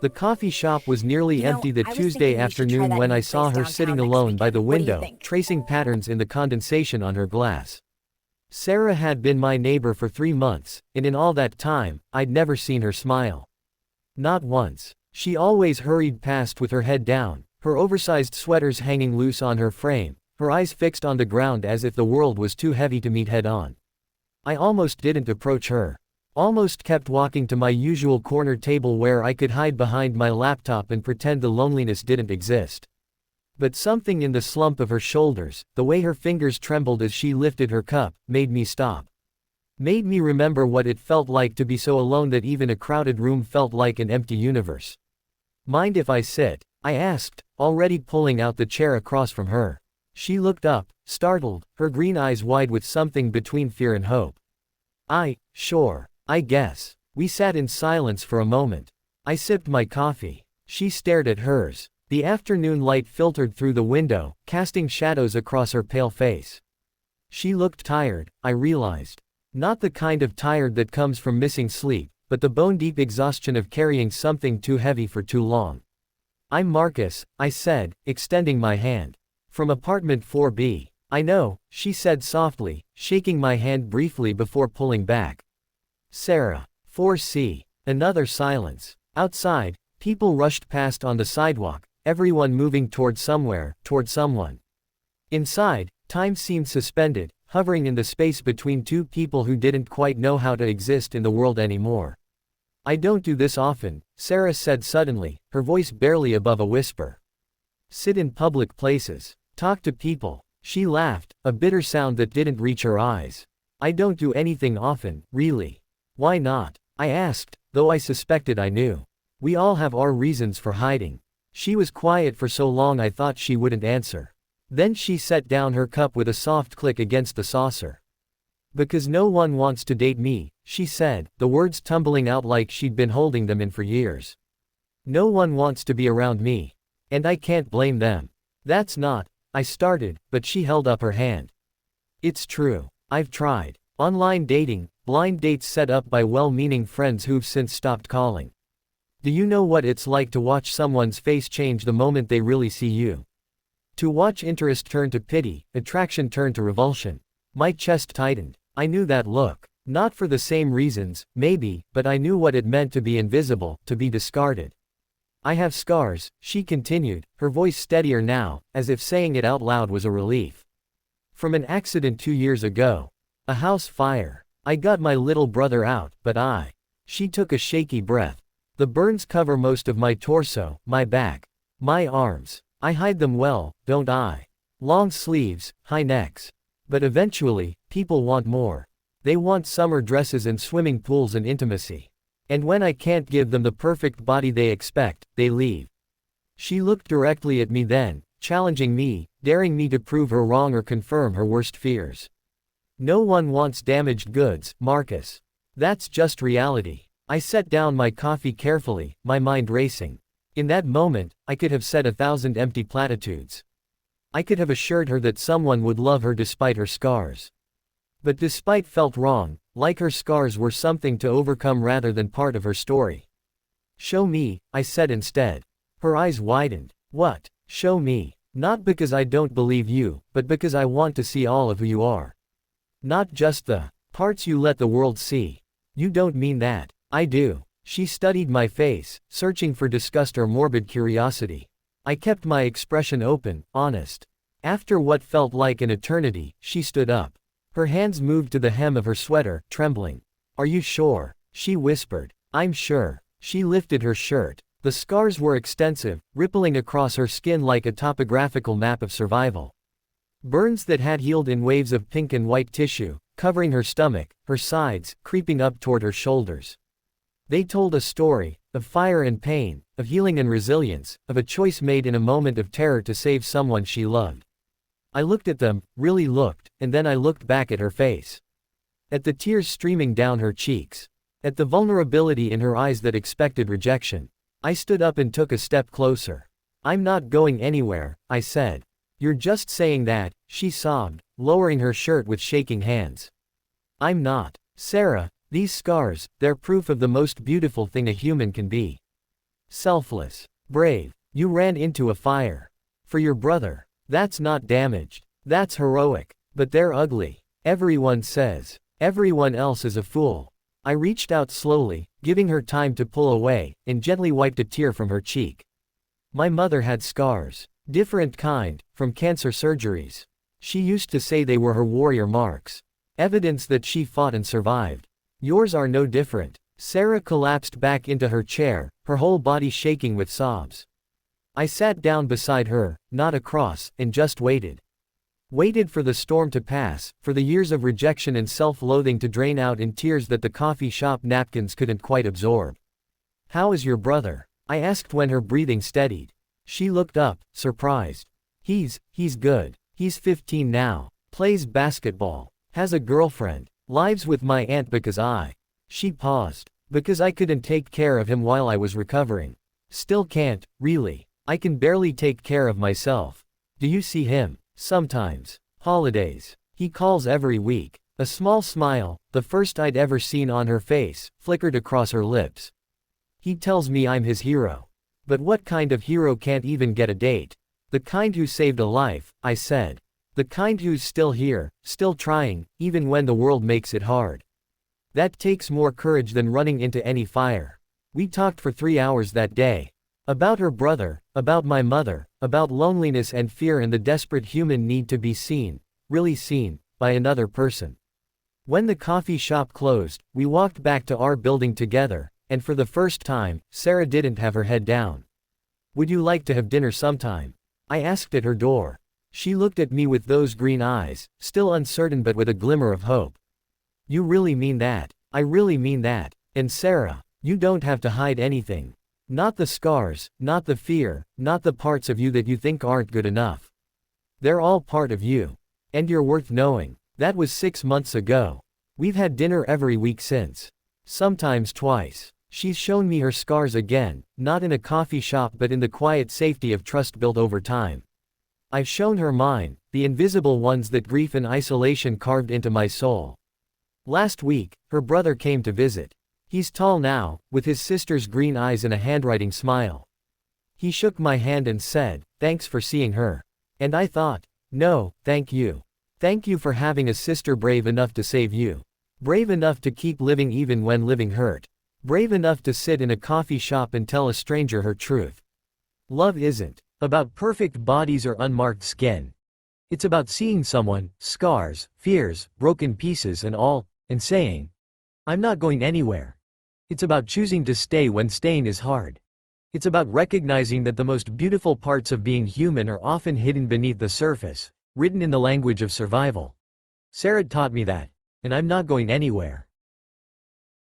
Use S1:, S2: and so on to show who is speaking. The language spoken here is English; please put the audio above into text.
S1: The coffee shop was nearly empty that
S2: I was
S1: Tuesday
S2: thinking we should try
S1: afternoon
S2: that
S1: when
S2: new
S1: I
S2: place
S1: saw her
S2: downtown
S1: sitting
S2: next
S1: alone by the
S2: weekend. What do you
S1: window,
S2: think?
S1: tracing patterns in the condensation on her glass. Sarah had been my neighbor for 3 months, and in all that time, I'd never seen her smile. Not once. She always hurried past with her head down, her oversized sweaters hanging loose on her frame, her eyes fixed on the ground as if the world was too heavy to meet head-on. I almost didn't approach her. Almost kept walking to my usual corner table where I could hide behind my laptop and pretend the loneliness didn't exist. But something in the slump of her shoulders, the way her fingers trembled as she lifted her cup, made me stop. Made me remember what it felt like to be so alone that even a crowded room felt like an empty universe. "Mind if I sit?" I asked, already pulling out the chair across from her. She looked up, startled, her green eyes wide with something between fear and hope. Sure, I guess. We sat in silence for a moment. I sipped my coffee. She stared at hers. The afternoon light filtered through the window, casting shadows across her pale face. She looked tired, I realized. Not the kind of tired that comes from missing sleep, but the bone-deep exhaustion of carrying something too heavy for too long. "I'm Marcus," I said, extending my hand. "From apartment 4B. "I know," she said softly, shaking my hand briefly before pulling back. "Sarah. 4C. Another silence. Outside, people rushed past on the sidewalk, everyone moving toward somewhere, toward someone. Inside, time seemed suspended, hovering in the space between two people who didn't quite know how to exist in the world anymore. "I don't do this often," Sarah said suddenly, her voice barely above a whisper. "Sit in public places. Talk to people." She laughed, a bitter sound that didn't reach her eyes. "I don't do anything often, really." "Why not?" I asked, though I suspected I knew. We all have our reasons for hiding. She was quiet for so long I thought she wouldn't answer. Then she set down her cup with a soft click against the saucer. "Because no one wants to date me," she said, the words tumbling out like she'd been holding them in for years. "No one wants to be around me. And I can't blame them." "That's not," I started, but she held up her hand. "It's true. I've tried. Online dating, blind dates set up by well-meaning friends who've since stopped calling. Do you know what it's like to watch someone's face change the moment they really see you? To watch interest turn to pity, attraction turn to revulsion." My chest tightened. I knew that look. Not for the same reasons, maybe, but I knew what it meant to be invisible, to be discarded. "I have scars," she continued, her voice steadier now, as if saying it out loud was a relief. "From an accident 2 years ago. A house fire. I got my little brother out, but She took a shaky breath. "The burns cover most of my torso, my back. My arms. I hide them well, don't I? Long sleeves, high necks. But eventually, people want more. They want summer dresses and swimming pools and intimacy. And when I can't give them the perfect body they expect, they leave." She looked directly at me then, challenging me, daring me to prove her wrong or confirm her worst fears. "No one wants damaged goods, Marcus. That's just reality." I set down my coffee carefully, my mind racing. In that moment, I could have said 1,000 empty platitudes. I could have assured her that someone would love her despite her scars. But despite felt wrong, like her scars were something to overcome rather than part of her story. "Show me," I said instead. Her eyes widened. "What? Show me?" "Not because I don't believe you, but because I want to see all of who you are. Not just the parts you let the world see." "You don't mean that." "I do." She studied my face, searching for disgust or morbid curiosity. I kept my expression open, honest. After what felt like an eternity, she stood up. Her hands moved to the hem of her sweater, trembling. "Are you sure?" she whispered. "I'm sure." She lifted her shirt. The scars were extensive, rippling across her skin like a topographical map of survival. Burns that had healed in waves of pink and white tissue, covering her stomach, her sides, creeping up toward her shoulders. They told a story, of fire and pain, of healing and resilience, of a choice made in a moment of terror to save someone she loved. I looked at them, really looked, and then I looked back at her face. At the tears streaming down her cheeks. At the vulnerability in her eyes that expected rejection. I stood up and took a step closer. "I'm not going anywhere," I said. "You're just saying that," she sobbed, lowering her shirt with shaking hands. "I'm not. Sarah, these scars, they're proof of the most beautiful thing a human can be. Selfless. Brave. You ran into a fire. For your brother. That's not damaged. That's heroic. But they're ugly. Everyone says. Everyone else is a fool. I reached out slowly, giving her time to pull away, and gently wiped a tear from her cheek. My mother had scars. Different kind, from cancer surgeries. She used to say they were her warrior marks. Evidence that she fought and survived. Yours are no different. Sarah collapsed back into her chair, her whole body shaking with sobs. I sat down beside her, not across, and just waited. Waited for the storm to pass, for the years of rejection and self-loathing to drain out in tears that the coffee shop napkins couldn't quite absorb. How is your brother? I asked when her breathing steadied. She looked up, surprised. He's good. He's 15 now. Plays basketball. Has a girlfriend. Lives with my aunt because She paused. Because I couldn't take care of him while I was recovering. Still can't, really. I can barely take care of myself. Do you see him? Sometimes. Holidays. He calls every week. A small smile, the first I'd ever seen on her face, flickered across her lips. He tells me I'm his hero. But what kind of hero can't even get a date? The kind who saved a life, I said. The kind who's still here, still trying, even when the world makes it hard. That takes more courage than running into any fire. We talked for 3 hours that day. About her brother, about my mother, about loneliness and fear and the desperate human need to be seen, really seen, by another person. When the coffee shop closed, we walked back to our building together, and for the first time, Sarah didn't have her head down. Would you like to have dinner sometime? I asked at her door. She looked at me with those green eyes, still uncertain but with a glimmer of hope. You really mean that? I really mean that. And Sarah, you don't have to hide anything. Not the scars, not the fear, not the parts of you that you think aren't good enough. They're all part of you. And you're worth knowing. That was 6 months ago. We've had dinner every week since. Sometimes twice. She's shown me her scars again, not in a coffee shop but in the quiet safety of trust built over time. I've shown her mine, the invisible ones that grief and isolation carved into my soul. Last week, her brother came to visit. He's tall now, with his sister's green eyes and a handwriting smile. He shook my hand and said, "Thanks for seeing her." And I thought, no, thank you. Thank you for having a sister brave enough to save you. Brave enough to keep living even when living hurt. Brave enough to sit in a coffee shop and tell a stranger her truth. Love isn't about perfect bodies or unmarked skin. It's about seeing someone, scars, fears, broken pieces and all, and saying, I'm not going anywhere. It's about choosing to stay when staying is hard. It's about recognizing that the most beautiful parts of being human are often hidden beneath the surface, written in the language of survival. Sarah taught me that, and I'm not going anywhere.